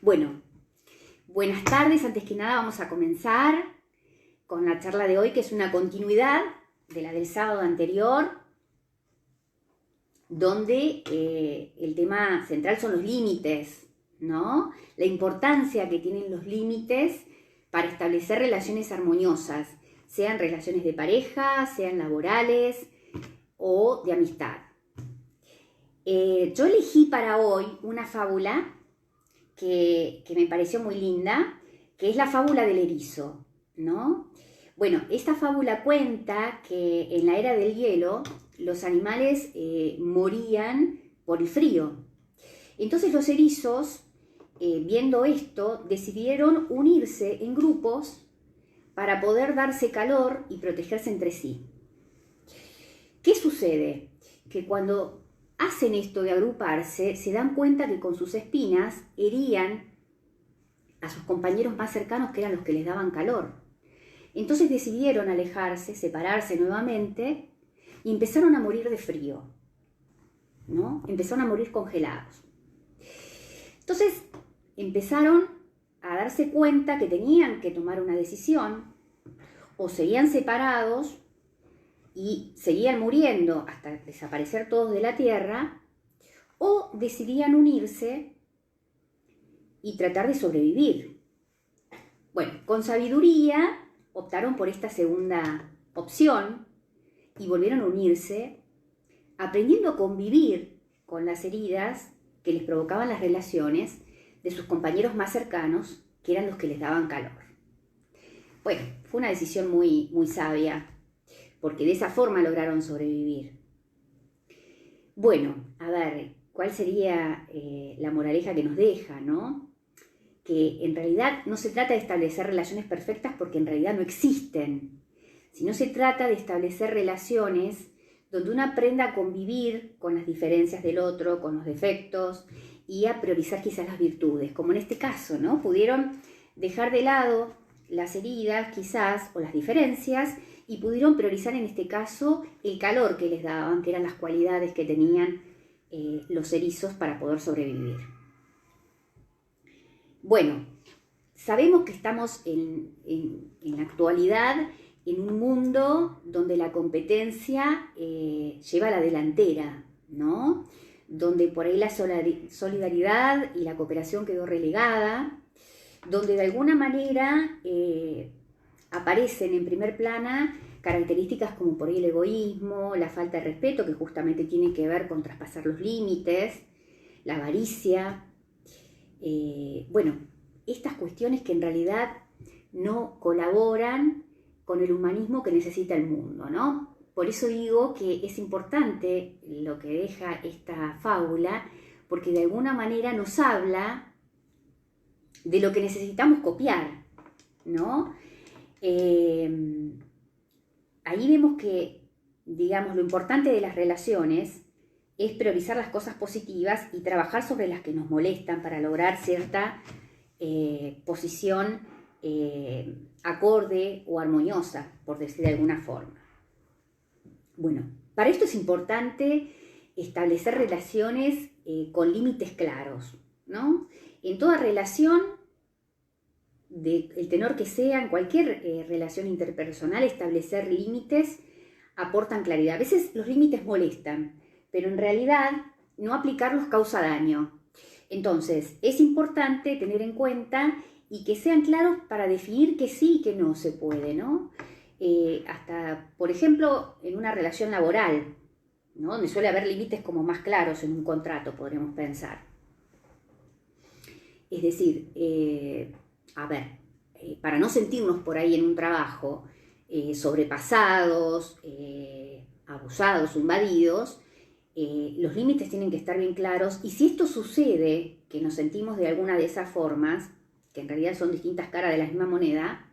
Bueno, buenas tardes. Antes que nada vamos a comenzar con la charla de hoy, que es una continuidad de la del sábado anterior, donde el tema central son los límites, ¿no? La importancia que tienen los límites para establecer relaciones armoniosas, sean relaciones de pareja, sean laborales o de amistad. Yo elegí para hoy una fábula que me pareció muy linda, que es la fábula del erizo, ¿no? Bueno, esta fábula cuenta que en la era del hielo los animales morían por el frío. Entonces los erizos, viendo esto, decidieron unirse en grupos para poder darse calor y protegerse entre sí. ¿Qué sucede? Que cuando hacen esto de agruparse, se dan cuenta que con sus espinas herían a sus compañeros más cercanos, que eran los que les daban calor. Entonces decidieron alejarse, separarse nuevamente y empezaron a morir de frío, ¿no? Empezaron a morir congelados. Entonces empezaron a darse cuenta que tenían que tomar una decisión: o seguían separados y seguían muriendo hasta desaparecer todos de la tierra, o decidían unirse y tratar de sobrevivir. Bueno, con sabiduría optaron por esta segunda opción y volvieron a unirse, aprendiendo a convivir con las heridas que les provocaban las relaciones de sus compañeros más cercanos, que eran los que les daban calor. Bueno, fue una decisión muy, muy sabia, porque de esa forma lograron sobrevivir. Bueno, a ver, ¿cuál sería la moraleja que nos deja, no? Que en realidad no se trata de establecer relaciones perfectas, porque en realidad no existen, sino se trata de establecer relaciones donde uno aprenda a convivir con las diferencias del otro, con los defectos, y a priorizar quizás las virtudes, como en este caso, ¿no? Pudieron dejar de lado las heridas quizás, o las diferencias, y pudieron priorizar en este caso el calor que les daban, que eran las cualidades que tenían los erizos para poder sobrevivir. Bueno, sabemos que estamos en la actualidad en un mundo donde la competencia lleva a la delantera, ¿no? Donde por ahí la solidaridad y la cooperación quedó relegada, donde de alguna manera aparecen en primer plana características como por ahí el egoísmo, la falta de respeto, que justamente tiene que ver con traspasar los límites, la avaricia. Bueno, estas cuestiones que en realidad no colaboran con el humanismo que necesita el mundo, ¿no? Por eso digo que es importante lo que deja esta fábula, porque de alguna manera nos habla de lo que necesitamos copiar, ¿no? Ahí vemos que, digamos, lo importante de las relaciones es priorizar las cosas positivas y trabajar sobre las que nos molestan para lograr cierta posición acorde o armoniosa, por decir de alguna forma. Bueno, para esto es importante establecer relaciones con límites claros, ¿no? En toda relación, del tenor que sea, en cualquier relación interpersonal, establecer límites aportan claridad. A veces los límites molestan, pero en realidad no aplicarlos causa daño. Entonces, es importante tener en cuenta y que sean claros para definir que sí y que no se puede, ¿no? Hasta, por ejemplo, en una relación laboral, ¿no? Donde suele haber límites como más claros en un contrato, podríamos pensar. Es decir, para no sentirnos por ahí en un trabajo sobrepasados, abusados, invadidos, los límites tienen que estar bien claros. Y si esto sucede, que nos sentimos de alguna de esas formas, que en realidad son distintas caras de la misma moneda,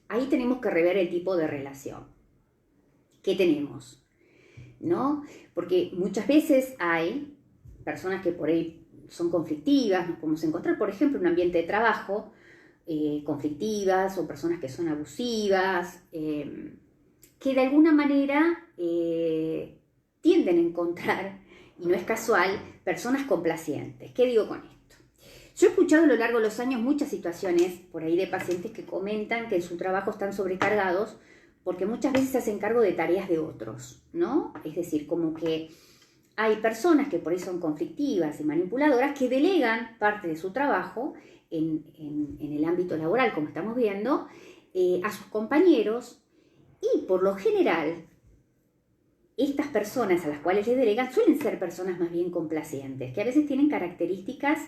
ahí tenemos que rever el tipo de relación que tenemos, ¿no? Porque muchas veces hay personas que por ahí son conflictivas, nos podemos encontrar, por ejemplo, en un ambiente de trabajo, conflictivas, o personas que son abusivas, que de alguna manera tienden a encontrar, y no es casual, personas complacientes. ¿Qué digo con esto? Yo he escuchado a lo largo de los años muchas situaciones por ahí de pacientes que comentan que en su trabajo están sobrecargados porque muchas veces se hacen cargo de tareas de otros, ¿no? Es decir, como que hay personas que por ahí son conflictivas y manipuladoras que delegan parte de su trabajo en el ámbito laboral, como estamos viendo, a sus compañeros, y por lo general estas personas a las cuales le delegan suelen ser personas más bien complacientes, que a veces tienen características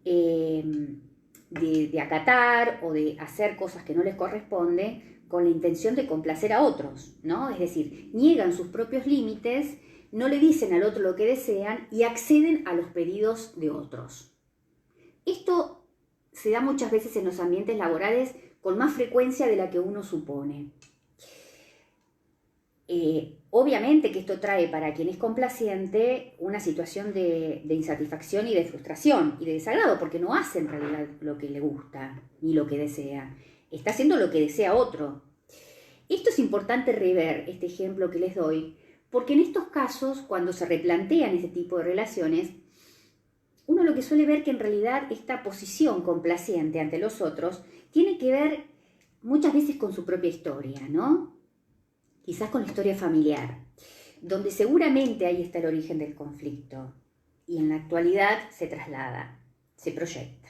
de acatar o de hacer cosas que no les corresponden con la intención de complacer a otros, ¿no? Es decir, niegan sus propios límites, no le dicen al otro lo que desean y acceden a los pedidos de otros. Esto se da muchas veces en los ambientes laborales con más frecuencia de la que uno supone. Obviamente que esto trae para quien es complaciente una situación de insatisfacción y de frustración y de desagrado, porque no hace en realidad lo que le gusta ni lo que desea, está haciendo lo que desea otro. Esto es importante rever, este ejemplo que les doy, porque en estos casos, cuando se replantean ese tipo de relaciones, uno lo que suele ver que en realidad esta posición complaciente ante los otros tiene que ver muchas veces con su propia historia, ¿no? Quizás con la historia familiar, donde seguramente ahí está el origen del conflicto y en la actualidad se traslada, se proyecta.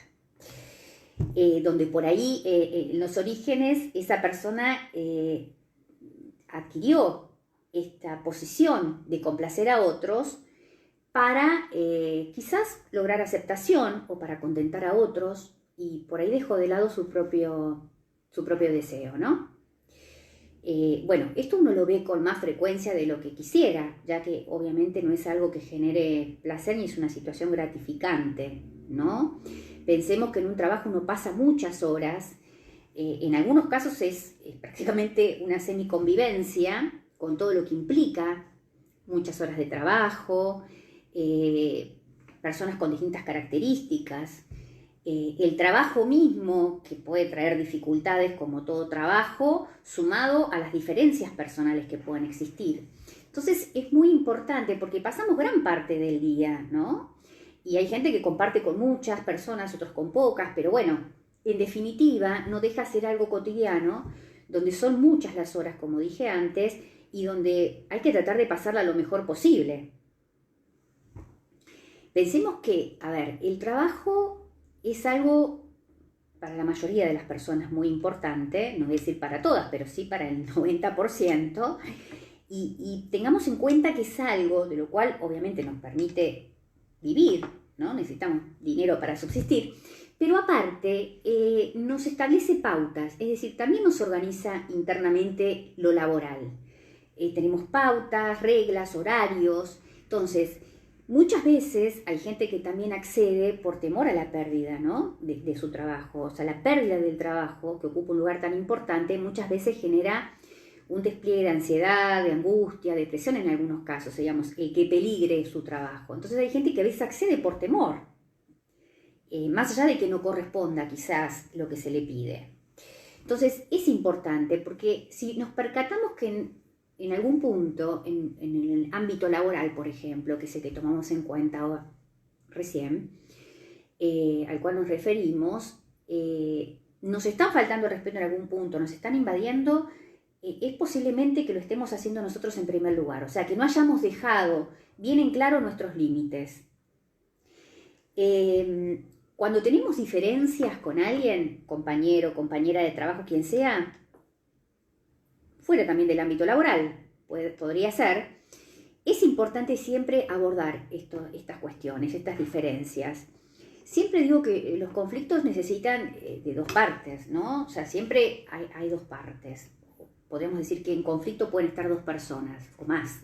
Donde por ahí en los orígenes esa persona adquirió esta posición de complacer a otros para quizás lograr aceptación o para contentar a otros, y por ahí dejó de lado su propio deseo, ¿no? Bueno, esto uno lo ve con más frecuencia de lo que quisiera, ya que obviamente no es algo que genere placer ni es una situación gratificante, ¿no? Pensemos que en un trabajo uno pasa muchas horas, en algunos casos es prácticamente una semiconvivencia con todo lo que implica, muchas horas de trabajo, personas con distintas características, el trabajo mismo, que puede traer dificultades como todo trabajo, sumado a las diferencias personales que pueden existir. Entonces es muy importante porque pasamos gran parte del día, ¿no? Y hay gente que comparte con muchas personas, otros con pocas, pero bueno, en definitiva no deja de ser algo cotidiano, donde son muchas las horas, como dije antes, y donde hay que tratar de pasarla lo mejor posible. Pensemos que, a ver, el trabajo es algo para la mayoría de las personas muy importante, no voy a decir para todas, pero sí para el 90%, y tengamos en cuenta que es algo de lo cual obviamente nos permite vivir, ¿no? Necesitamos dinero para subsistir, pero aparte nos establece pautas, es decir, también nos organiza internamente lo laboral. Tenemos pautas, reglas, horarios, entonces muchas veces hay gente que también accede por temor a la pérdida, ¿no? de su trabajo. O sea, la pérdida del trabajo, que ocupa un lugar tan importante, muchas veces genera un despliegue de ansiedad, de angustia, depresión en algunos casos, digamos, el que peligre su trabajo. Entonces hay gente que a veces accede por temor, más allá de que no corresponda quizás lo que se le pide. Entonces es importante porque si nos percatamos que en algún punto, en el ámbito laboral, por ejemplo, que es el que tomamos en cuenta recién, al cual nos referimos, nos están faltando respeto en algún punto, nos están invadiendo, es posiblemente que lo estemos haciendo nosotros en primer lugar, o sea, que no hayamos dejado bien en claro nuestros límites. Cuando tenemos diferencias con alguien, compañero, compañera de trabajo, quien sea, fuera también del ámbito laboral, podría ser, es importante siempre abordar estas cuestiones, estas diferencias. Siempre digo que los conflictos necesitan de dos partes, ¿no? O sea, siempre hay dos partes. Podemos decir que en conflicto pueden estar dos personas o más.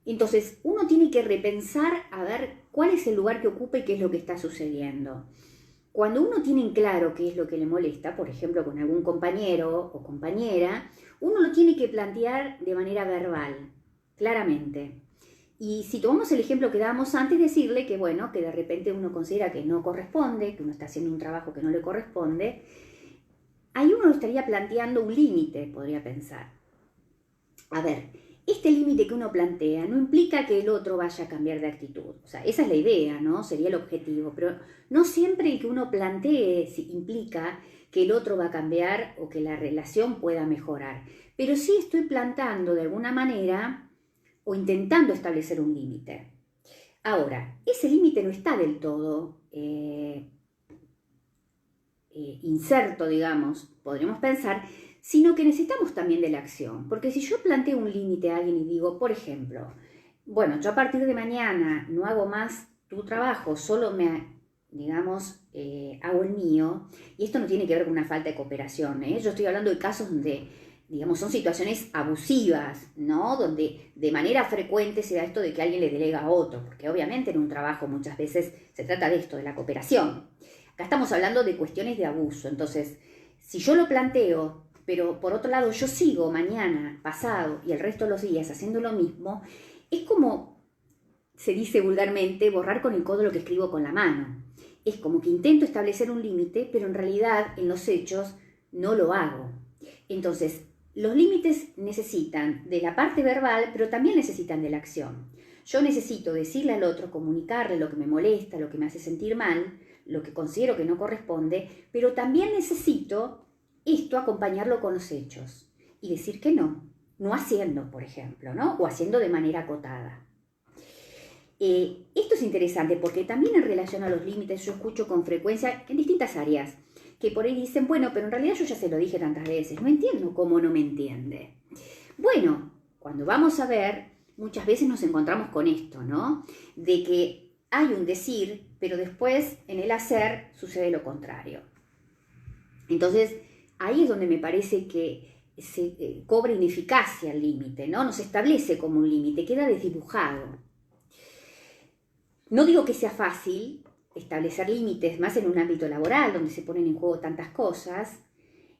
Entonces, uno tiene que repensar a ver cuál es el lugar que ocupa y qué es lo que está sucediendo. Cuando uno tiene en claro qué es lo que le molesta, por ejemplo, con algún compañero o compañera, uno lo tiene que plantear de manera verbal, claramente. Y si tomamos el ejemplo que dábamos antes, decirle que, bueno, que de repente uno considera que no corresponde, que uno está haciendo un trabajo que no le corresponde, ahí uno estaría planteando un límite, podría pensar. A ver, este límite que uno plantea no implica que el otro vaya a cambiar de actitud. O sea, esa es la idea, ¿no? Sería el objetivo. Pero no siempre el que uno plantee implica que el otro va a cambiar o que la relación pueda mejorar. Pero sí estoy plantando de alguna manera o intentando establecer un límite. Ahora, ese límite no está del todo inserto, digamos, podríamos pensar, sino que necesitamos también de la acción. Porque si yo planteo un límite a alguien y digo, por ejemplo, bueno, yo a partir de mañana no hago más tu trabajo, solo hago el mío, y esto no tiene que ver con una falta de cooperación, ¿eh? Yo estoy hablando de casos donde, digamos, son situaciones abusivas, ¿no? Donde de manera frecuente se da esto de que alguien le delega a otro, porque obviamente en un trabajo muchas veces se trata de esto, de la cooperación. Acá estamos hablando de cuestiones de abuso, entonces, si yo lo planteo, pero por otro lado yo sigo mañana, pasado y el resto de los días haciendo lo mismo, es como se dice vulgarmente, borrar con el codo lo que escribo con la mano. Es como que intento establecer un límite, pero en realidad en los hechos no lo hago. Entonces, los límites necesitan de la parte verbal, pero también necesitan de la acción. Yo necesito decirle al otro, comunicarle lo que me molesta, lo que me hace sentir mal, lo que considero que no corresponde, pero también necesito esto acompañarlo con los hechos y decir que no haciendo, por ejemplo, ¿no? O haciendo de manera acotada. Esto es interesante porque también en relación a los límites yo escucho con frecuencia en distintas áreas que por ahí dicen, bueno, pero en realidad yo ya se lo dije tantas veces, no entiendo cómo no me entiende. Bueno, cuando vamos a ver, muchas veces nos encontramos con esto, ¿no? De que hay un decir, pero después en el hacer sucede lo contrario. Entonces, ahí es donde me parece que se cobra ineficacia el límite, ¿no? No se establece como un límite, queda desdibujado. No digo que sea fácil establecer límites, más en un ámbito laboral, donde se ponen en juego tantas cosas,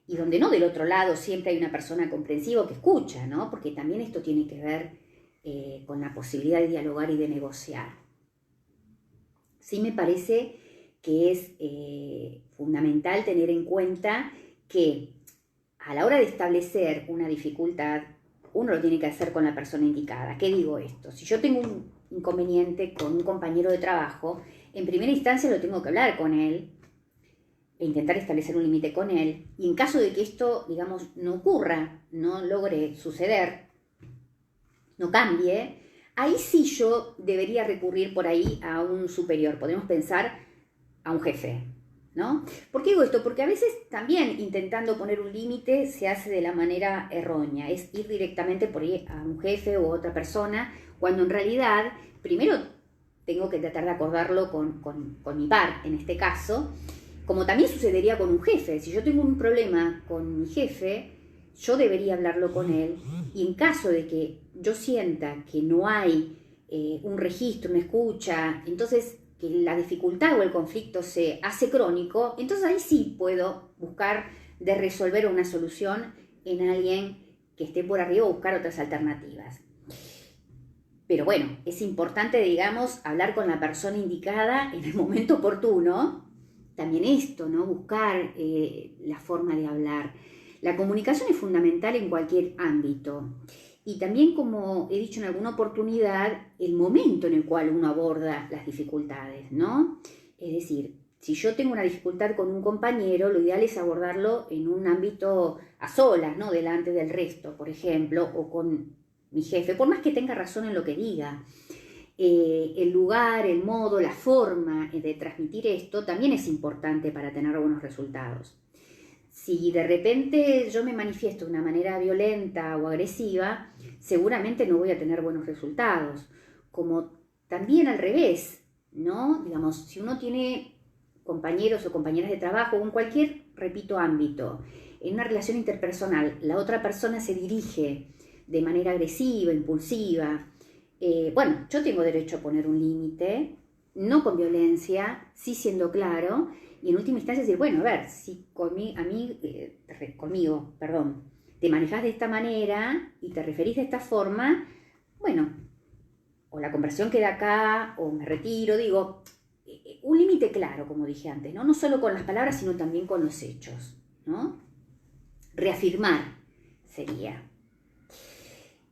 y donde no del otro lado siempre hay una persona comprensiva que escucha, ¿no? Porque también esto tiene que ver con la posibilidad de dialogar y de negociar. Sí me parece que es fundamental tener en cuenta que a la hora de establecer una dificultad, uno lo tiene que hacer con la persona indicada. ¿Qué digo esto? Si yo tengo un inconveniente con un compañero de trabajo, en primera instancia lo tengo que hablar con él e intentar establecer un límite con él. Y en caso de que esto, digamos, no ocurra, no logre suceder, no cambie, ahí sí yo debería recurrir por ahí a un superior. Podemos pensar a un jefe, ¿no? ¿Por qué digo esto? Porque a veces también intentando poner un límite se hace de la manera errónea. Es ir directamente por ahí a un jefe o a otra persona, cuando en realidad primero tengo que tratar de acordarlo con mi par, en este caso, como también sucedería con un jefe. Si yo tengo un problema con mi jefe, yo debería hablarlo con él, y en caso de que yo sienta que no hay un registro, una escucha, entonces que la dificultad o el conflicto se hace crónico, entonces ahí sí puedo buscar de resolver una solución en alguien que esté por arriba o buscar otras alternativas. Pero bueno, es importante, digamos, hablar con la persona indicada en el momento oportuno. También esto, ¿no? Buscar la forma de hablar. La comunicación es fundamental en cualquier ámbito. Y también, como he dicho en alguna oportunidad, el momento en el cual uno aborda las dificultades, ¿no? Es decir, si yo tengo una dificultad con un compañero, lo ideal es abordarlo en un ámbito a solas, ¿no? Delante del resto, por ejemplo, o con mi jefe, por más que tenga razón en lo que diga. El lugar, el modo, la forma de transmitir esto también es importante para tener buenos resultados. Si de repente yo me manifiesto de una manera violenta o agresiva, seguramente no voy a tener buenos resultados. Como también al revés, ¿no? Digamos, si uno tiene compañeros o compañeras de trabajo o en cualquier, repito, ámbito, en una relación interpersonal, la otra persona se dirige de manera agresiva, impulsiva, bueno, yo tengo derecho a poner un límite, no con violencia, sí siendo claro, y en última instancia decir, bueno, a ver, si conmigo, te manejas de esta manera y te referís de esta forma, bueno, o la conversación queda acá, o me retiro, digo, un límite claro, como dije antes, ¿no? No solo con las palabras, sino también con los hechos, ¿no? Reafirmar sería.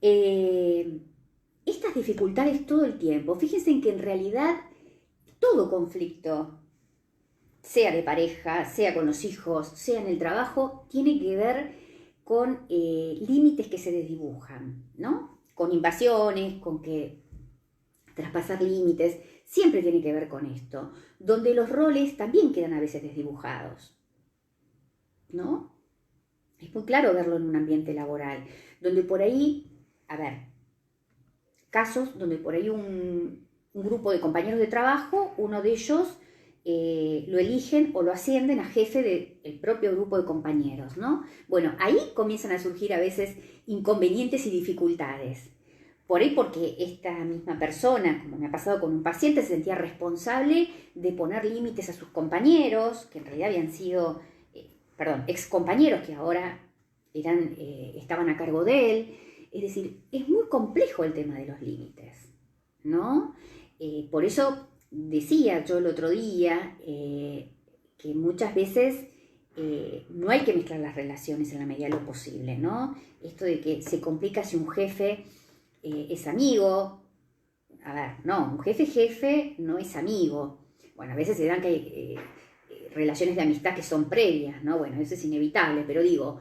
Estas dificultades todo el tiempo, fíjense en que en realidad todo conflicto, sea de pareja, sea con los hijos, sea en el trabajo, tiene que ver con límites que se desdibujan, ¿no? Con invasiones, con que traspasar límites, siempre tiene que ver con esto, donde los roles también quedan a veces desdibujados, ¿no? Es muy claro verlo en un ambiente laboral, donde por ahí, a ver, casos donde por ahí un grupo de compañeros de trabajo, uno de ellos lo eligen o lo ascienden a jefe del propio grupo de compañeros, ¿no? Bueno, ahí comienzan a surgir a veces inconvenientes y dificultades. Por ahí porque esta misma persona, como me ha pasado con un paciente, se sentía responsable de poner límites a sus compañeros, que en realidad habían sido, ex compañeros que ahora estaban a cargo de él. Es decir, es muy complejo el tema de los límites, ¿no? Por eso decía yo el otro día que muchas veces no hay que mezclar las relaciones en la medida de lo posible, ¿no? Esto de que se complica si un jefe es amigo. A ver, no, un jefe no es amigo. Bueno, a veces se dan que hay relaciones de amistad que son previas, ¿no? Bueno, eso es inevitable, pero digo,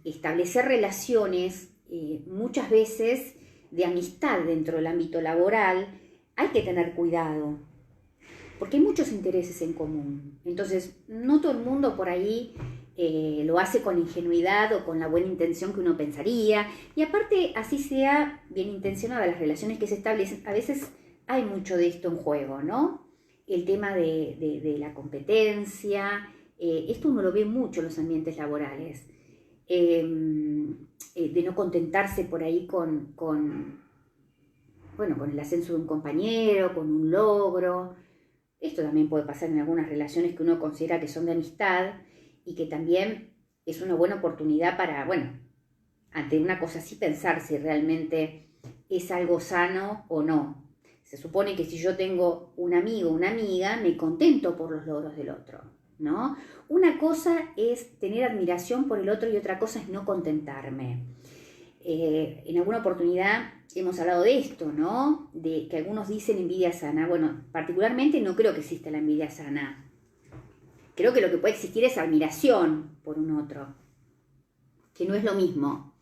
establecer relaciones muchas veces de amistad dentro del ámbito laboral, hay que tener cuidado, porque hay muchos intereses en común. Entonces, no todo el mundo por ahí lo hace con ingenuidad o con la buena intención que uno pensaría. Y aparte, así sea bien intencionada las relaciones que se establecen, a veces hay mucho de esto en juego, ¿no? El tema de la competencia, esto uno lo ve mucho en los ambientes laborales. De no contentarse por ahí con el ascenso de un compañero, con un logro. Esto también puede pasar en algunas relaciones que uno considera que son de amistad y que también es una buena oportunidad para, ante una cosa así pensar si realmente es algo sano o no. Se supone que si yo tengo un amigo o una amiga, me contento por los logros del otro, ¿no? Una cosa es tener admiración por el otro y otra cosa es no contentarme. En alguna oportunidad hemos hablado de esto, ¿no? De que algunos dicen envidia sana. Bueno, particularmente no creo que exista la envidia sana. Creo que lo que puede existir es admiración por un otro, que no es lo mismo.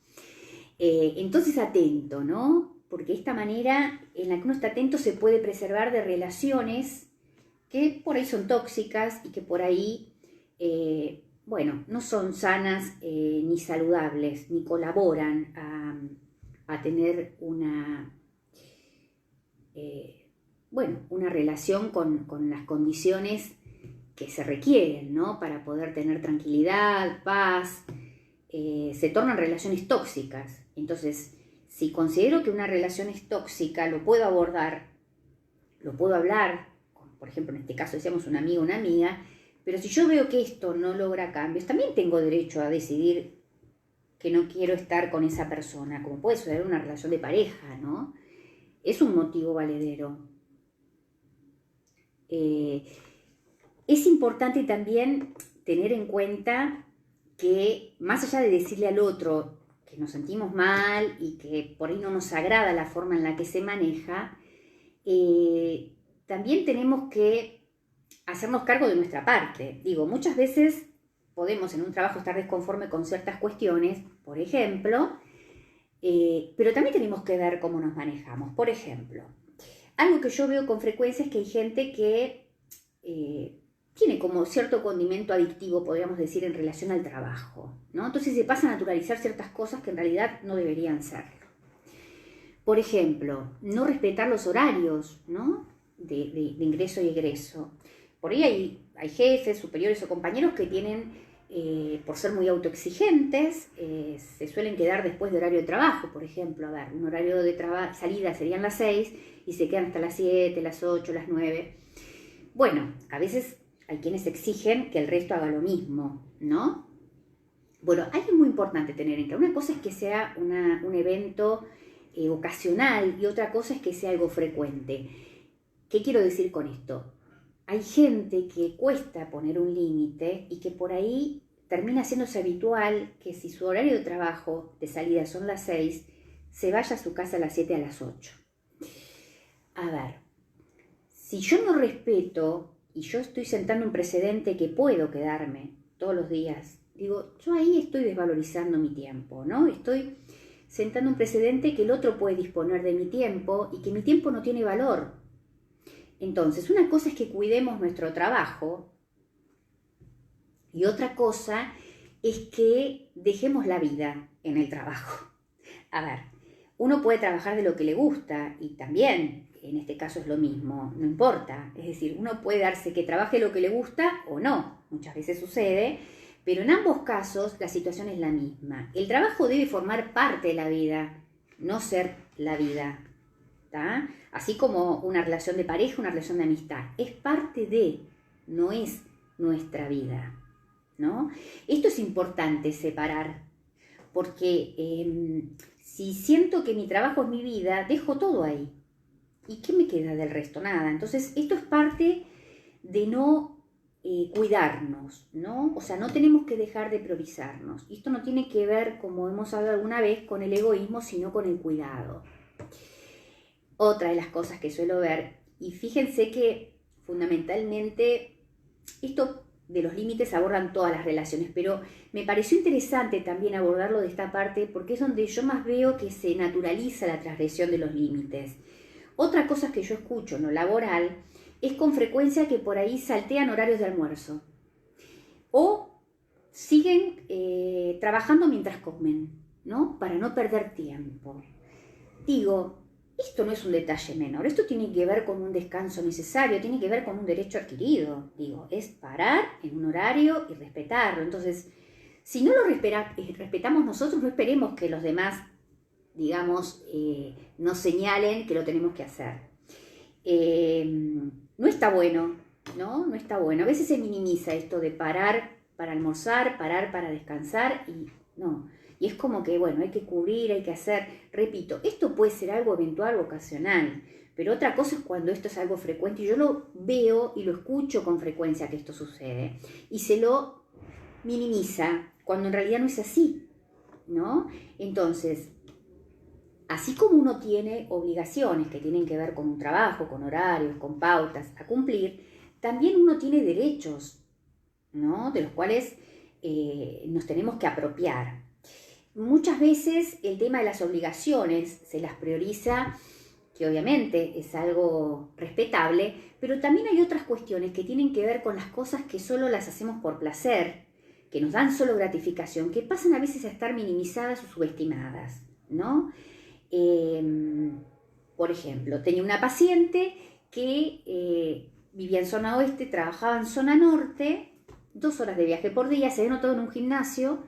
Entonces atento, ¿no? Porque esta manera en la que uno está atento se puede preservar de relaciones que por ahí son tóxicas y que por ahí, no son sanas ni saludables, ni colaboran a tener una relación con las condiciones que se requieren, ¿no? Para poder tener tranquilidad, paz. Se tornan relaciones tóxicas. Entonces, si considero que una relación es tóxica, lo puedo abordar, lo puedo hablar, por ejemplo, en este caso decíamos un amigo, una amiga, pero si yo veo que esto no logra cambios, también tengo derecho a decidir que no quiero estar con esa persona, como puede suceder una relación de pareja, ¿no? Es un motivo valedero. Es importante también tener en cuenta que más allá de decirle al otro que nos sentimos mal y que por ahí no nos agrada la forma en la que se maneja, también tenemos que hacernos cargo de nuestra parte. Digo, muchas veces podemos en un trabajo estar desconforme con ciertas cuestiones, por ejemplo, pero también tenemos que ver cómo nos manejamos. Por ejemplo, algo que yo veo con frecuencia es que hay gente que tiene como cierto condimento adictivo, podríamos decir, en relación al trabajo, ¿no? Entonces se pasa a naturalizar ciertas cosas que en realidad no deberían serlo. Por ejemplo, no respetar los horarios, ¿no? de ingreso y egreso. Por ahí hay jefes, superiores o compañeros que tienen, por ser muy autoexigentes, se suelen quedar después de horario de trabajo, por ejemplo. A ver, un horario de salida serían las 6 y se quedan hasta las 7, las 8, las 9. Bueno, a veces hay quienes exigen que el resto haga lo mismo, ¿no? Bueno, hay algo muy importante tener en cuenta. Una cosa es que sea un evento ocasional y otra cosa es que sea algo frecuente. ¿Qué quiero decir con esto? Hay gente que cuesta poner un límite y que por ahí termina haciéndose habitual que si su horario de trabajo de salida son las 6, se vaya a su casa a las 7, a las 8. A ver, si yo no respeto y yo estoy sentando un precedente que puedo quedarme todos los días, digo, yo ahí estoy desvalorizando mi tiempo, ¿no? Estoy sentando un precedente que el otro puede disponer de mi tiempo y que mi tiempo no tiene valor. Entonces, una cosa es que cuidemos nuestro trabajo y otra cosa es que dejemos la vida en el trabajo. A ver, uno puede trabajar de lo que le gusta y también, en este caso es lo mismo, no importa. Es decir, uno puede darse que trabaje lo que le gusta o no, muchas veces sucede, pero en ambos casos la situación es la misma. El trabajo debe formar parte de la vida, no ser la vida, ¿tá? Así como una relación de pareja, una relación de amistad, es parte de, no es nuestra vida, ¿no? Esto es importante separar, porque si siento que mi trabajo es mi vida, dejo todo ahí. ¿Y qué me queda del resto? Nada. Entonces, esto es parte de no cuidarnos, ¿no? O sea, no tenemos que dejar de priorizarnos. Esto no tiene que ver, como hemos hablado alguna vez, con el egoísmo, sino con el cuidado. Otra de las cosas que suelo ver, y fíjense que fundamentalmente esto de los límites abordan todas las relaciones, pero me pareció interesante también abordarlo de esta parte porque es donde yo más veo que se naturaliza la transgresión de los límites. Otra cosa que yo escucho en lo laboral es con frecuencia que por ahí saltean horarios de almuerzo o siguen trabajando mientras comen, ¿no? Para no perder tiempo. Digo, esto no es un detalle menor, esto tiene que ver con un descanso necesario, tiene que ver con un derecho adquirido. Digo, es parar en un horario y respetarlo. Entonces, si no lo respetamos nosotros, no esperemos que los demás, digamos, nos señalen que lo tenemos que hacer. No está bueno, ¿no? No está bueno. A veces se minimiza esto de parar para almorzar, parar para descansar y no. Y es como que, bueno, hay que cubrir, hay que hacer. Repito, esto puede ser algo eventual o ocasional, pero otra cosa es cuando esto es algo frecuente y yo lo veo y lo escucho con frecuencia que esto sucede. Y se lo minimiza cuando en realidad no es así, ¿no? Entonces, así como uno tiene obligaciones que tienen que ver con un trabajo, con horarios, con pautas a cumplir, también uno tiene derechos, ¿no? De los cuales nos tenemos que apropiar. Muchas veces el tema de las obligaciones se las prioriza, que obviamente es algo respetable, pero también hay otras cuestiones que tienen que ver con las cosas que solo las hacemos por placer, que nos dan solo gratificación, que pasan a veces a estar minimizadas o subestimadas, ¿no? Por ejemplo, tenía una paciente que vivía en zona oeste, trabajaba en zona norte, 2 horas de viaje por día, se había notado en un gimnasio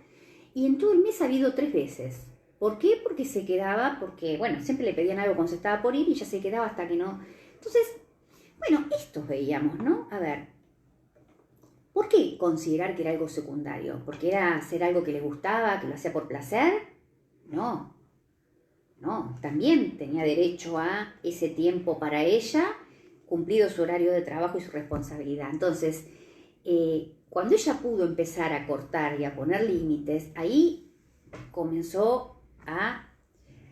y en todo el mes ha habido 3 veces. ¿Por qué? Porque se quedaba, porque, bueno, siempre le pedían algo cuando se estaba por ir y ya se quedaba hasta que no. Entonces, bueno, estos veíamos, ¿no? A ver, ¿por qué considerar que era algo secundario? ¿Porque era hacer algo que le gustaba, que lo hacía por placer? No, también tenía derecho a ese tiempo para ella, cumplido su horario de trabajo y su responsabilidad. Entonces, cuando ella pudo empezar a cortar y a poner límites, ahí comenzó a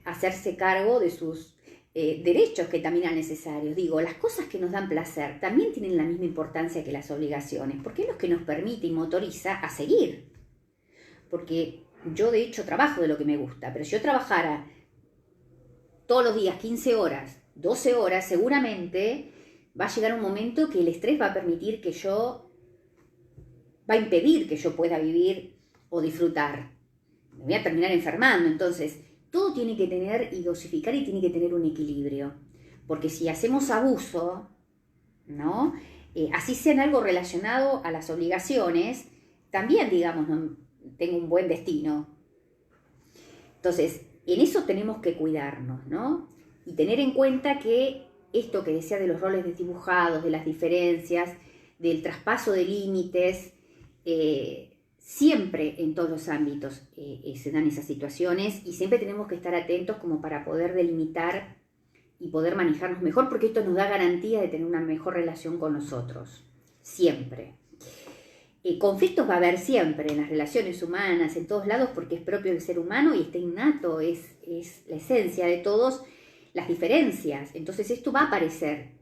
hacerse cargo de sus derechos que también eran necesarios. Digo, las cosas que nos dan placer también tienen la misma importancia que las obligaciones, porque es lo que nos permite y motoriza a seguir. Porque yo de hecho trabajo de lo que me gusta, pero si yo trabajara todos los días 15 horas, 12 horas, seguramente va a llegar un momento que el estrés va a permitir que va a impedir que yo pueda vivir o disfrutar. Me voy a terminar enfermando. Entonces, todo tiene que tener y dosificar y tiene que tener un equilibrio. Porque si hacemos abuso, ¿no? Así sea en algo relacionado a las obligaciones, también, digamos, no tengo un buen destino. Entonces, en eso tenemos que cuidarnos, ¿no? Y tener en cuenta que esto que decía de los roles desdibujados, de las diferencias, del traspaso de límites, siempre en todos los ámbitos se dan esas situaciones y siempre tenemos que estar atentos como para poder delimitar y poder manejarnos mejor, porque esto nos da garantía de tener una mejor relación con nosotros, siempre. Conflictos va a haber siempre en las relaciones humanas, en todos lados, porque es propio del ser humano y está innato, es la esencia de todos, las diferencias. Entonces esto va a aparecer.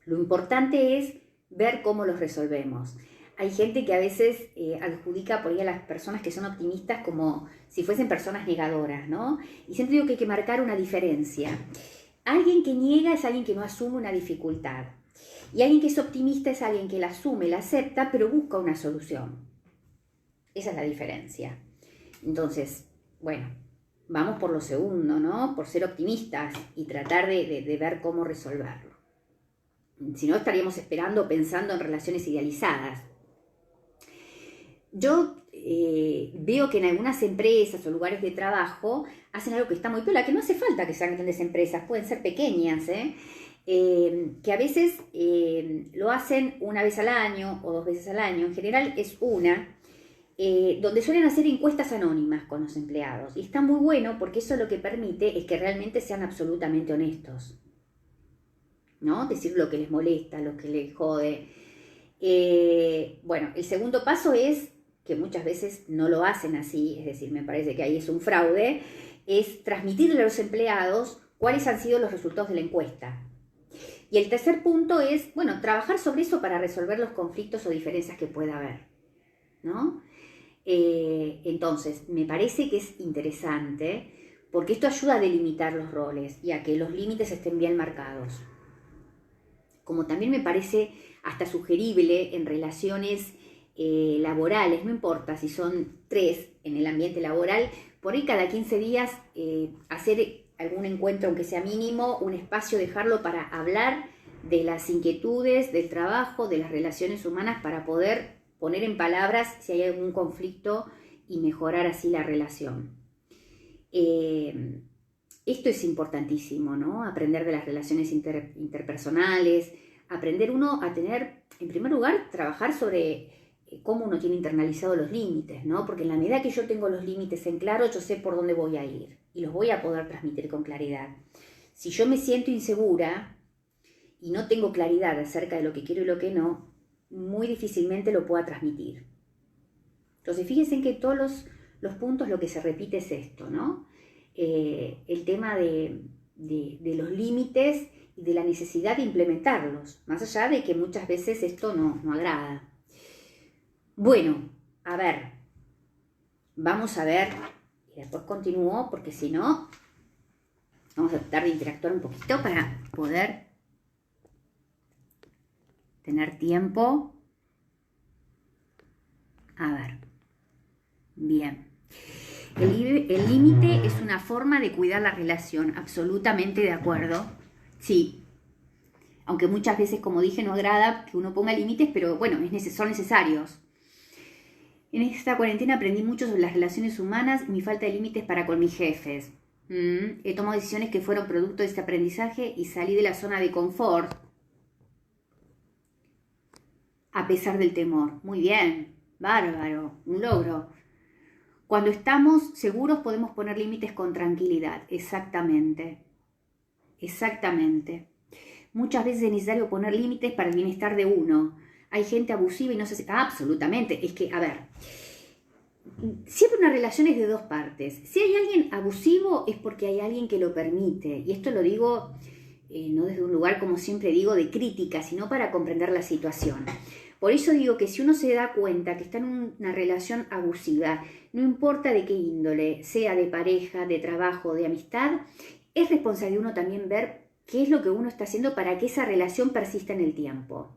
Lo importante es ver cómo los resolvemos. Hay gente que a veces adjudica por ahí a las personas que son optimistas como si fuesen personas negadoras, ¿no? Y siempre digo que hay que marcar una diferencia. Alguien que niega es alguien que no asume una dificultad. Y alguien que es optimista es alguien que la asume, la acepta, pero busca una solución. Esa es la diferencia. Entonces, bueno, vamos por lo segundo, ¿no? Por ser optimistas y tratar de ver cómo resolverlo. Si no, estaríamos esperando, pensando en relaciones idealizadas. Yo veo que en algunas empresas o lugares de trabajo hacen algo que está muy piola, que no hace falta que sean grandes empresas, pueden ser pequeñas, que a veces lo hacen una vez al año o 2 veces al año, en general es una, donde suelen hacer encuestas anónimas con los empleados. Y está muy bueno porque eso lo que permite es que realmente sean absolutamente honestos, ¿no? Decir lo que les molesta, lo que les jode. Bueno, el segundo paso es, que muchas veces no lo hacen así, es decir, me parece que ahí es un fraude, es transmitirle a los empleados cuáles han sido los resultados de la encuesta. Y el tercer punto es, bueno, trabajar sobre eso para resolver los conflictos o diferencias que pueda haber, ¿no? Entonces, me parece que es interesante porque esto ayuda a delimitar los roles y a que los límites estén bien marcados. Como también me parece hasta sugerible en relaciones laborales, no importa si son 3 en el ambiente laboral, por ahí cada 15 días hacer algún encuentro, aunque sea mínimo, un espacio, dejarlo para hablar de las inquietudes, del trabajo, de las relaciones humanas, para poder poner en palabras si hay algún conflicto y mejorar así la relación. Esto es importantísimo, ¿no? Aprender de las relaciones interpersonales, aprender uno a tener, en primer lugar, trabajar sobre cómo uno tiene internalizados los límites, ¿no? Porque en la medida que yo tengo los límites en claro, yo sé por dónde voy a ir y los voy a poder transmitir con claridad. Si yo me siento insegura y no tengo claridad acerca de lo que quiero y lo que no, muy difícilmente lo pueda transmitir. Entonces, fíjense que todos los puntos lo que se repite es esto, ¿no? El tema de los límites y de la necesidad de implementarlos, más allá de que muchas veces esto no agrada. Bueno, a ver, vamos a ver, y después continúo, porque si no, vamos a tratar de interactuar un poquito para poder tener tiempo. A ver, bien. El límite es una forma de cuidar la relación, absolutamente de acuerdo. Sí, aunque muchas veces, como dije, no agrada que uno ponga límites, pero bueno, son necesarios. En esta cuarentena aprendí mucho sobre las relaciones humanas y mi falta de límites para con mis jefes. He tomado decisiones que fueron producto de este aprendizaje y salí de la zona de confort a pesar del temor. Muy bien, bárbaro, un logro. Cuando estamos seguros podemos poner límites con tranquilidad. Exactamente. Exactamente. Muchas veces es necesario poner límites para el bienestar de uno. Hay gente abusiva y no se... absolutamente. Es que, a ver, siempre una relación es de 2 partes. Si hay alguien abusivo es porque hay alguien que lo permite. Y esto lo digo no desde un lugar, como siempre digo, de crítica, sino para comprender la situación. Por eso digo que si uno se da cuenta que está en una relación abusiva, no importa de qué índole, sea de pareja, de trabajo, de amistad, es responsabilidad de uno también ver qué es lo que uno está haciendo para que esa relación persista en el tiempo.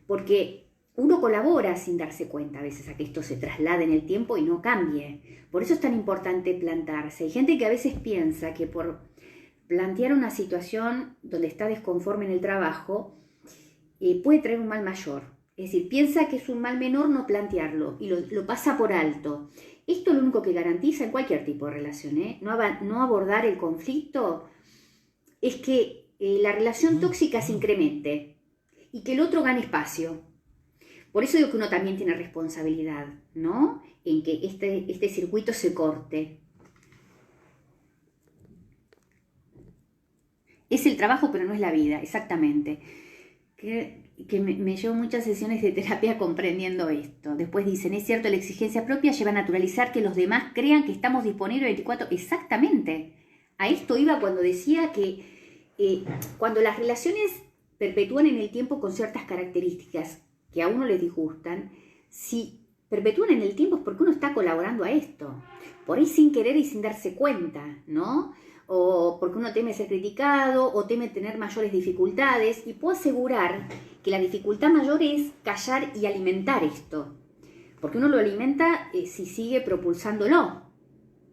Porque uno colabora sin darse cuenta a veces a que esto se traslade en el tiempo y no cambie. Por eso es tan importante plantarse. Hay gente que a veces piensa que por plantear una situación donde está desconforme en el trabajo puede traer un mal mayor. Es decir, piensa que es un mal menor no plantearlo y lo pasa por alto. Esto es lo único que garantiza en cualquier tipo de relación, no abordar el conflicto, es que la relación tóxica se incremente y que el otro gane espacio. Por eso digo que uno también tiene responsabilidad, ¿no? En que este circuito se corte. Es el trabajo, pero no es la vida, exactamente. que me llevo muchas sesiones de terapia comprendiendo esto. Después dicen, es cierto, la exigencia propia lleva a naturalizar que los demás crean que estamos disponibles 24. Exactamente. A esto iba cuando decía que cuando las relaciones perpetúan en el tiempo con ciertas características que a uno les disgustan, si perpetúan en el tiempo es porque uno está colaborando a esto. Por ahí sin querer y sin darse cuenta, ¿no? O porque uno teme ser criticado o teme tener mayores dificultades, y puedo asegurar que la dificultad mayor es callar y alimentar esto, porque uno lo alimenta si sigue propulsándolo,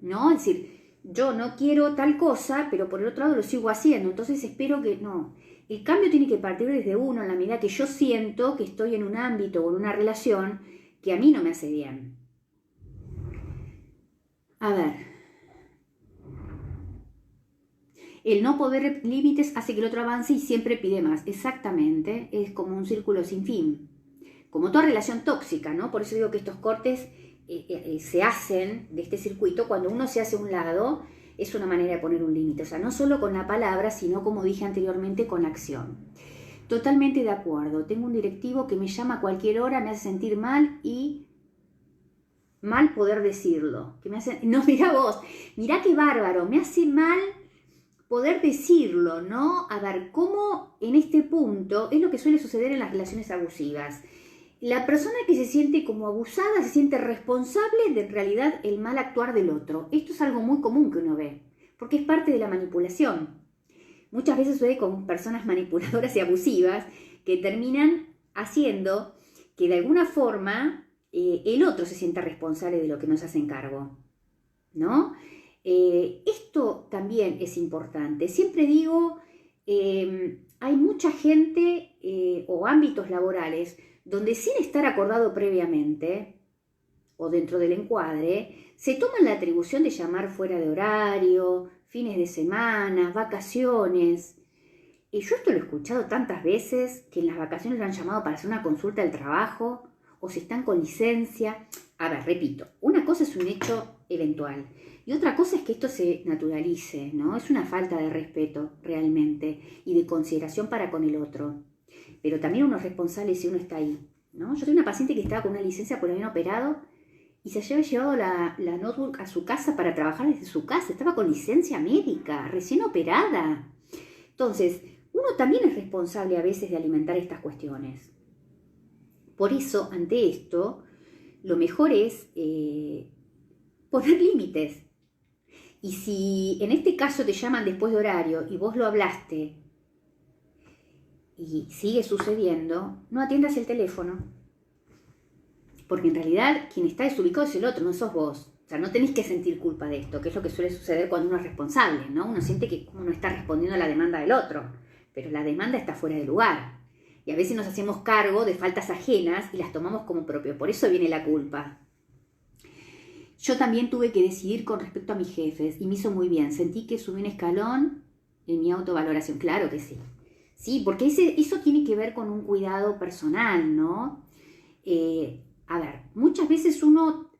¿no? Es decir, yo no quiero tal cosa, pero por el otro lado lo sigo haciendo, entonces espero que no. El cambio tiene que partir desde uno, en la medida que yo siento que estoy en un ámbito o en una relación que a mí no me hace bien. A ver, el no poner límites hace que el otro avance y siempre pide más. Exactamente, es como un círculo sin fin. Como toda relación tóxica, ¿no? Por eso digo que estos cortes se hacen de este circuito. Cuando uno se hace a un lado, es una manera de poner un límite. O sea, no solo con la palabra, sino, como dije anteriormente, con la acción. Totalmente de acuerdo. Tengo un directivo que me llama a cualquier hora, me hace sentir mal y mal poder decirlo. Que me hace... No, mirá vos, mirá qué bárbaro, me hace mal poder decirlo, ¿no? A ver, cómo en este punto es lo que suele suceder en las relaciones abusivas. La persona que se siente como abusada se siente responsable de en realidad el mal actuar del otro. Esto es algo muy común que uno ve, porque es parte de la manipulación. Muchas veces sucede con personas manipuladoras y abusivas que terminan haciendo que de alguna forma el otro se sienta responsable de lo que nos hacen cargo, ¿no? Esto también es importante. Siempre digo, hay mucha gente o ámbitos laborales donde, sin estar acordado previamente o dentro del encuadre, se toman la atribución de llamar fuera de horario, fines de semana, vacaciones. Y yo esto lo he escuchado tantas veces, que en las vacaciones lo han llamado para hacer una consulta del trabajo, o si están con licencia. A ver, repito, una cosa es un hecho eventual y otra cosa es que esto se naturalice, ¿no? Es una falta de respeto realmente y de consideración para con el otro. Pero también uno es responsable si uno está ahí, ¿no? Yo tengo una paciente que estaba con una licencia porque habían operado y se había llevado la notebook a su casa para trabajar desde su casa. Estaba con licencia médica, recién operada. Entonces, uno también es responsable a veces de alimentar estas cuestiones. Por eso, ante esto, lo mejor es poner límites. Y si en este caso te llaman después de horario y vos lo hablaste y sigue sucediendo, no atiendas el teléfono. Porque en realidad quien está desubicado es el otro, no sos vos. O sea, no tenés que sentir culpa de esto, que es lo que suele suceder cuando uno es responsable, ¿no? Uno siente que uno está respondiendo a la demanda del otro, pero la demanda está fuera de lugar. Y a veces nos hacemos cargo de faltas ajenas y las tomamos como propio. Por eso viene la culpa. Yo también tuve que decidir con respecto a mis jefes y me hizo muy bien. Sentí que subí un escalón en mi autovaloración. Claro que sí. Sí, porque eso tiene que ver con un cuidado personal, ¿no? A ver, muchas veces uno,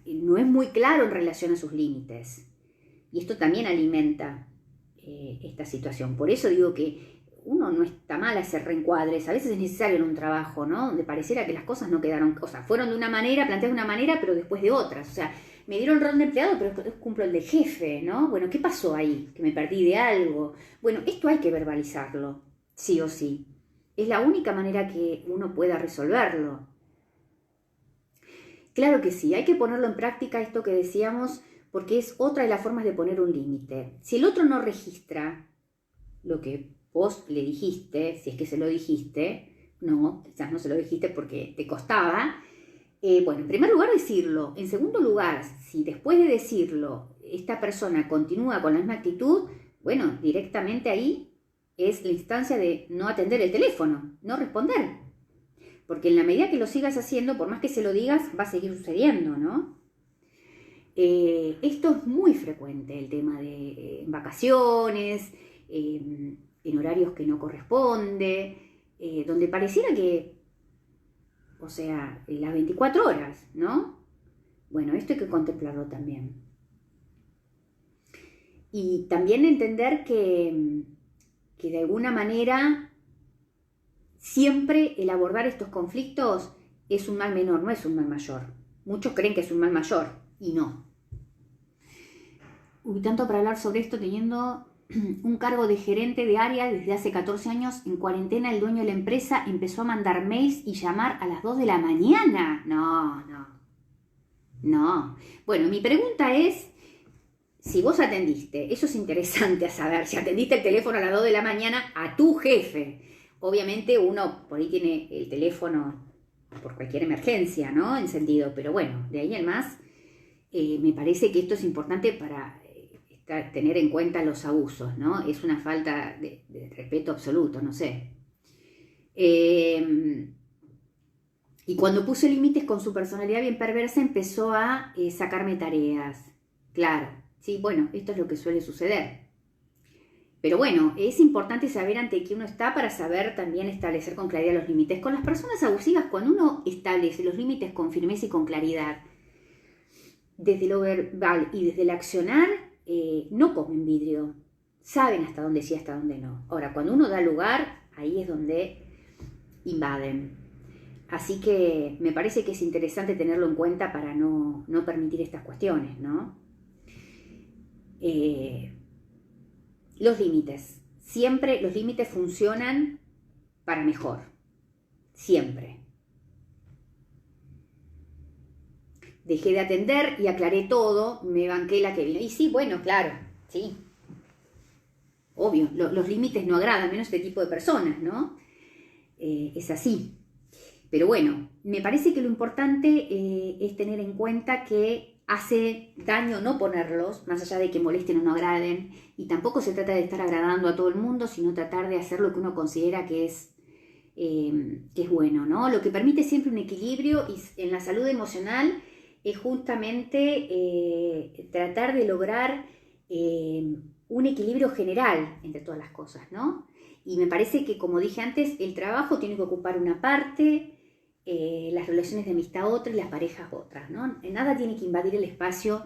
no es muy claro en relación a sus límites. Y esto también alimenta esta situación. Por eso digo que uno no está mal hacer reencuadres. A veces es necesario en un trabajo, ¿no? Donde pareciera que las cosas no quedaron, o sea, fueron de una manera, planteadas de una manera, pero después de otras. O sea, me dieron el rol de empleado, pero después cumplo el de jefe, ¿no? Bueno, ¿qué pasó ahí? Que me perdí de algo. Bueno, esto hay que verbalizarlo, sí o sí. Es la única manera que uno pueda resolverlo. Claro que sí, hay que ponerlo en práctica esto que decíamos, porque es otra de las formas de poner un límite. Si el otro no registra lo que vos le dijiste, si es que se lo dijiste, no, quizás no se lo dijiste porque te costaba, bueno, en primer lugar decirlo. En segundo lugar, si después de decirlo esta persona continúa con la misma actitud, bueno, directamente ahí es la instancia de no atender el teléfono, no responder. Porque en la medida que lo sigas haciendo, por más que se lo digas, va a seguir sucediendo, ¿no? Esto es muy frecuente, el tema de vacaciones, en horarios que no corresponde, donde pareciera que, o sea, las 24 horas, ¿no? Bueno, esto hay que contemplarlo también. Y también entender que de alguna manera siempre el abordar estos conflictos es un mal menor, no es un mal mayor. Muchos creen que es un mal mayor y no. Uy, tanto para hablar sobre esto teniendo un cargo de gerente de área desde hace 14 años. En cuarentena el dueño de la empresa empezó a mandar mails y llamar a las 2 de la mañana. No. Bueno, mi pregunta es, si vos atendiste, eso es interesante a saber, si atendiste el teléfono a las 2 de la mañana a tu jefe. Obviamente uno por ahí tiene el teléfono por cualquier emergencia, ¿no? Encendido, pero bueno, de ahí en más, me parece que esto es importante para tener en cuenta los abusos, ¿no? Es una falta de respeto absoluto, no sé. Y cuando puse límites con su personalidad bien perversa, empezó a sacarme tareas. Claro, sí, bueno, esto es lo que suele suceder. Pero bueno, es importante saber ante qué uno está para saber también establecer con claridad los límites. Con las personas abusivas, cuando uno establece los límites con firmeza y con claridad, desde lo verbal y desde el accionar, no comen vidrio. Saben hasta dónde sí, hasta dónde no. Ahora, cuando uno da lugar, ahí es donde invaden. Así que me parece que es interesante tenerlo en cuenta para no permitir estas cuestiones, ¿no? Los límites. Siempre los límites funcionan para mejor. Siempre. Dejé de atender y aclaré todo, me banqué la que vino. Y sí, bueno, claro, sí. Obvio, los límites no agradan, menos este tipo de personas, ¿no? Es así. Pero bueno, me parece que lo importante es tener en cuenta que hace daño no ponerlos, más allá de que molesten o no agraden, y tampoco se trata de estar agradando a todo el mundo, sino tratar de hacer lo que uno considera que es bueno, ¿no? Lo que permite siempre un equilibrio y en la salud emocional es justamente tratar de lograr un equilibrio general entre todas las cosas, ¿no? Y me parece que, como dije antes, el trabajo tiene que ocupar una parte, las relaciones de amistad otra y las parejas otras, ¿no? Nada tiene que invadir el espacio,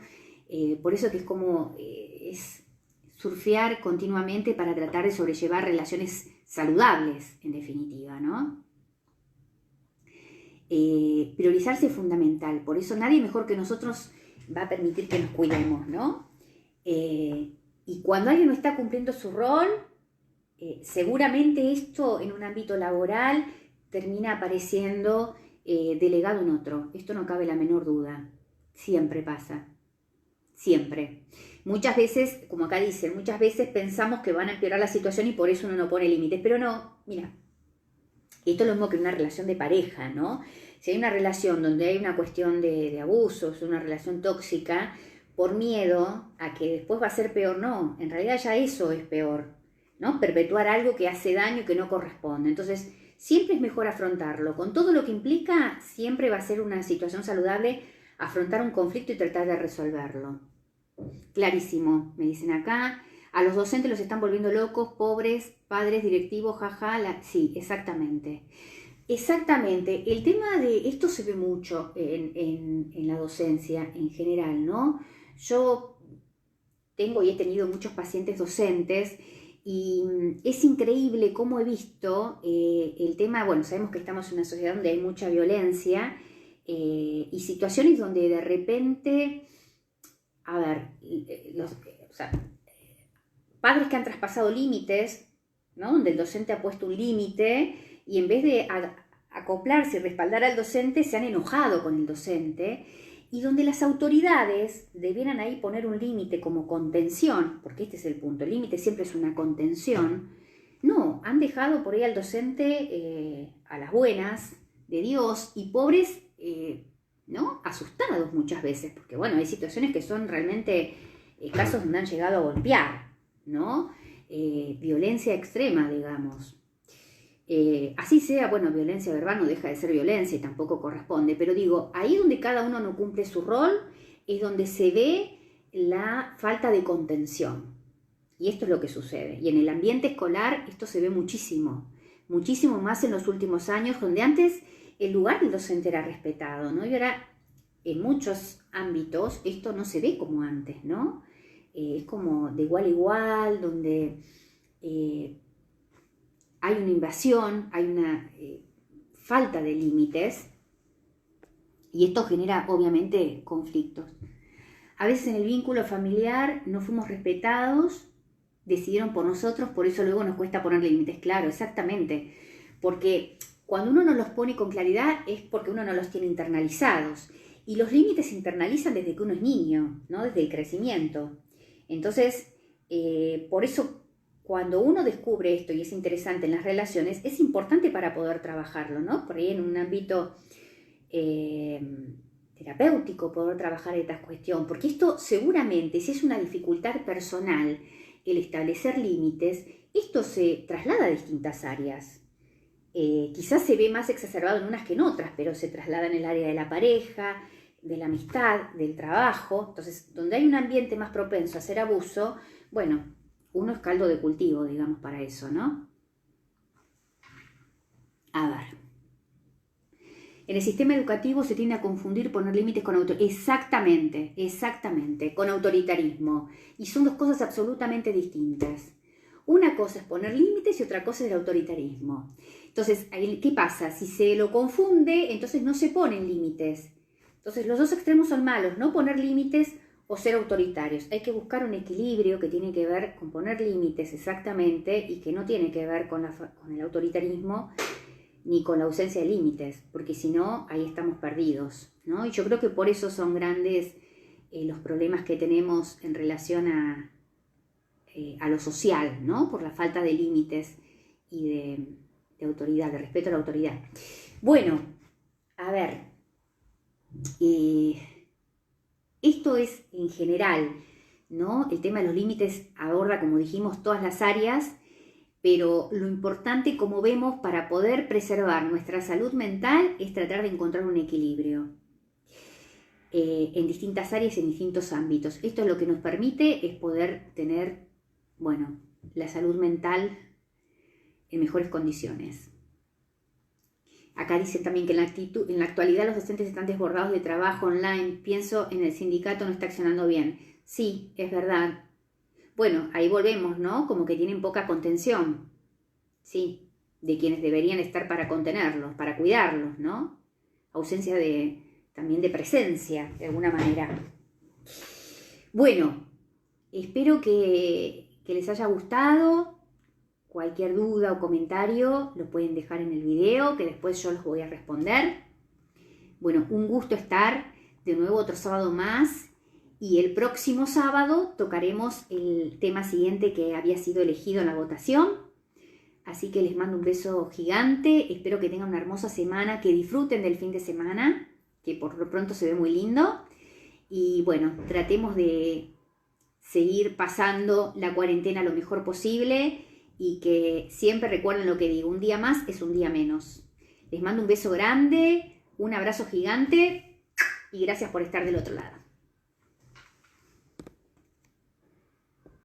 por eso que es como es surfear continuamente para tratar de sobrellevar relaciones saludables, en definitiva, ¿no? Priorizarse es fundamental, por eso nadie mejor que nosotros va a permitir que nos cuidemos, ¿no? Y cuando alguien no está cumpliendo su rol, seguramente esto en un ámbito laboral termina apareciendo delegado en otro. Esto no cabe la menor duda. Siempre pasa. Siempre. Muchas veces, como acá dicen, muchas veces pensamos que van a empeorar la situación y por eso uno no pone límites. Pero no, mira, esto es lo mismo que una relación de pareja, ¿no? Si hay una relación donde hay una cuestión de abusos, una relación tóxica, por miedo a que después va a ser peor, no. En realidad ya eso es peor, ¿no? Perpetuar algo que hace daño y que no corresponde. Entonces, siempre es mejor afrontarlo. Con todo lo que implica, siempre va a ser una situación saludable afrontar un conflicto y tratar de resolverlo. Clarísimo, me dicen acá. A los docentes los están volviendo locos, pobres, padres, directivos, jaja. Sí, exactamente. Exactamente. El tema de esto se ve mucho en la docencia en general, ¿no? Yo tengo y he tenido muchos pacientes docentes y es increíble cómo he visto el tema, bueno, sabemos que estamos en una sociedad donde hay mucha violencia y situaciones donde de repente, a ver, padres que han traspasado límites, ¿no? Donde el docente ha puesto un límite y en vez de acoplarse y respaldar al docente, se han enojado con el docente, y donde las autoridades debieran ahí poner un límite como contención, porque este es el punto, el límite siempre es una contención. No, han dejado por ahí al docente a las buenas de Dios y pobres, ¿no? Asustados muchas veces, porque bueno, hay situaciones que son realmente casos donde han llegado a golpear, ¿no? Violencia extrema, digamos. Así sea, bueno, violencia verbal no deja de ser violencia y tampoco corresponde, pero digo, ahí donde cada uno no cumple su rol es donde se ve la falta de contención. Y esto es lo que sucede. Y en el ambiente escolar esto se ve muchísimo, muchísimo más en los últimos años, donde antes el lugar del docente era respetado, ¿no? Y ahora en muchos ámbitos esto no se ve como antes, ¿no? Es como de igual a igual, donde hay una invasión, hay una falta de límites, y esto genera obviamente conflictos. A veces en el vínculo familiar no fuimos respetados, decidieron por nosotros, por eso luego nos cuesta poner límites. Claro, exactamente, porque cuando uno no los pone con claridad es porque uno no los tiene internalizados. Y los límites se internalizan desde que uno es niño, ¿no? Desde el crecimiento. Entonces, por eso, cuando uno descubre esto, y es interesante en las relaciones, es importante para poder trabajarlo, ¿no? Por ahí en un ámbito terapéutico, poder trabajar esta cuestión. Porque esto seguramente, si es una dificultad personal, el establecer límites, esto se traslada a distintas áreas. Quizás se ve más exacerbado en unas que en otras, pero se traslada en el área de la pareja, de la amistad, del trabajo. Entonces, donde hay un ambiente más propenso a hacer abuso, bueno, uno es caldo de cultivo, digamos, para eso, ¿no? A ver. En el sistema educativo se tiende a confundir poner límites con autoritarismo. Exactamente, con autoritarismo. Y son dos cosas absolutamente distintas. Una cosa es poner límites y otra cosa es el autoritarismo. Entonces, ¿qué pasa? Si se lo confunde, entonces no se ponen límites. Entonces, los dos extremos son malos, no poner límites o ser autoritarios. Hay que buscar un equilibrio que tiene que ver con poner límites exactamente y que no tiene que ver con el autoritarismo ni con la ausencia de límites, porque si no, ahí estamos perdidos, ¿no? Y yo creo que por eso son grandes los problemas que tenemos en relación a lo social, ¿no? Por la falta de límites y de autoridad, de respeto a la autoridad. Bueno, a ver, esto es en general, ¿no? El tema de los límites aborda, como dijimos, todas las áreas, pero lo importante, como vemos, para poder preservar nuestra salud mental es tratar de encontrar un equilibrio en distintas áreas, en distintos ámbitos. Esto es lo que nos permite es poder tener, bueno, la salud mental en mejores condiciones. Acá dice también que en la actualidad los docentes están desbordados de trabajo online. Pienso en el sindicato no está accionando bien. Sí, es verdad. Bueno, ahí volvemos, ¿no? Como que tienen poca contención, ¿sí? De quienes deberían estar para contenerlos, para cuidarlos, ¿no? Ausencia también de presencia, de alguna manera. Bueno, espero que les haya gustado. Cualquier duda o comentario lo pueden dejar en el video, que después yo los voy a responder. Bueno, un gusto estar de nuevo otro sábado más. Y el próximo sábado tocaremos el tema siguiente que había sido elegido en la votación. Así que les mando un beso gigante. Espero que tengan una hermosa semana, que disfruten del fin de semana, que por lo pronto se ve muy lindo. Y bueno, tratemos de seguir pasando la cuarentena lo mejor posible y que siempre recuerden lo que digo, un día más es un día menos. Les mando un beso grande, un abrazo gigante y gracias por estar del otro lado.